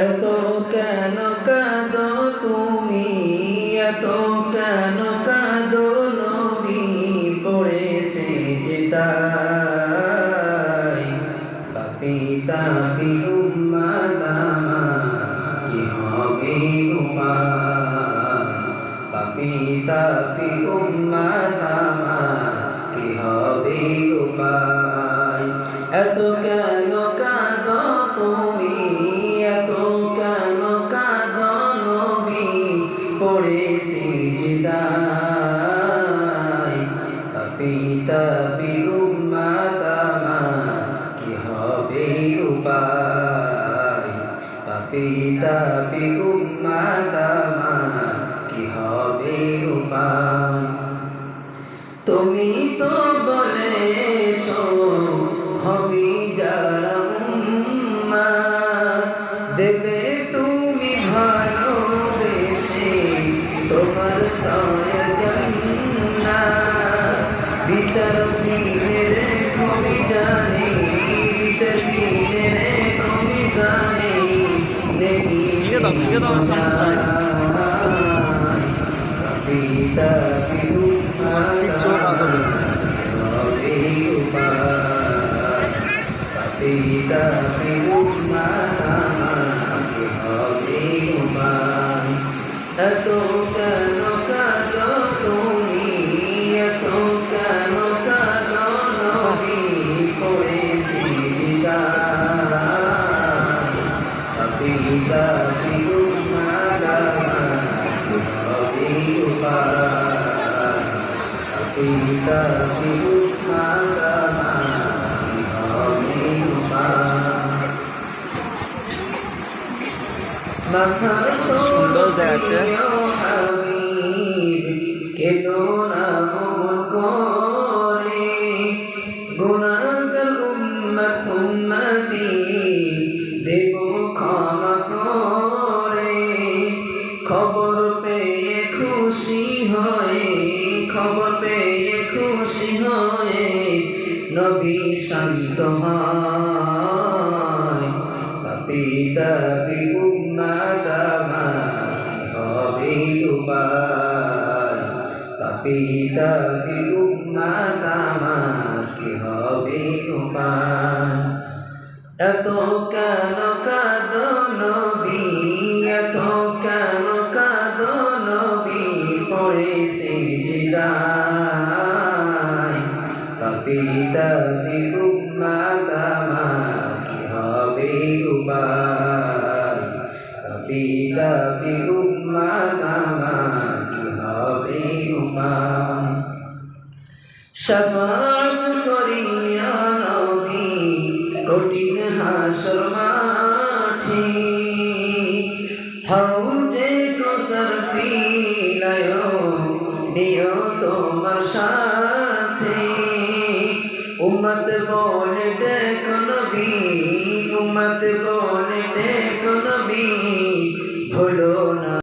এত কেন কাঁদো তুমি, এত কেন কাঁদো নবী পড়ে সিজদায়। পাপী তাপী উম্মত আমার কি হবে উপায়, পাপী তাপী উম্মত আমার কি হবে উপায়। এত কেন কাঁদো তুমি, এত কেন কাঁদো নবী পড়ে সিজদায়। পাপী তাপী উম্মত আমার কি হবে উপায়, পাপী তাপী উম্মত আমার কি হবে উপায়। তুমি তো বলেছ হবি যারা উম্মত, দেবে তুমি ভালোবেসে তোমার দয়ার জান্নাত। বিচার দিনে রেখো জানে, বিচার দিনে রেখো জানে, নেকি কবিতা পিতা এত কেন কাঁদো তুমি, এত কেন কাঁদো নবী পড়ে সিজদায়। পিতা পিতা সুন্দর দেখাচ্ছে। কেদো না ভুল করে গুনাহগার উম্মত উম্মতি দেব ক্ষমা করে। খবর পেয়ে খুশি হয়ে, খবর পেয়ে খুশি হয়ে নবী শান্ত হয়। পাপী তাপী উম্মত আমার কি হবে উপায়, পাপী তাপী উম্মত আমার কি হবে উপায়। এত কেন কাঁদো নবী, এত কেন কাঁদো নবী পড়ে সিজদায়। পাপী তাপী উম্মত আমার কি হবে উপায়, পাপী তাপী উম্মত আমার কি হবে উপায়। শাফাআত করিয়া নবী কঠিন হাসর মাঠে, হাউজে কৌসার পিলায় নিও তোমার সাথে। উম্মত বলে ডেকো নবী, উম্মত বলে ডেকো নবী, ভুলো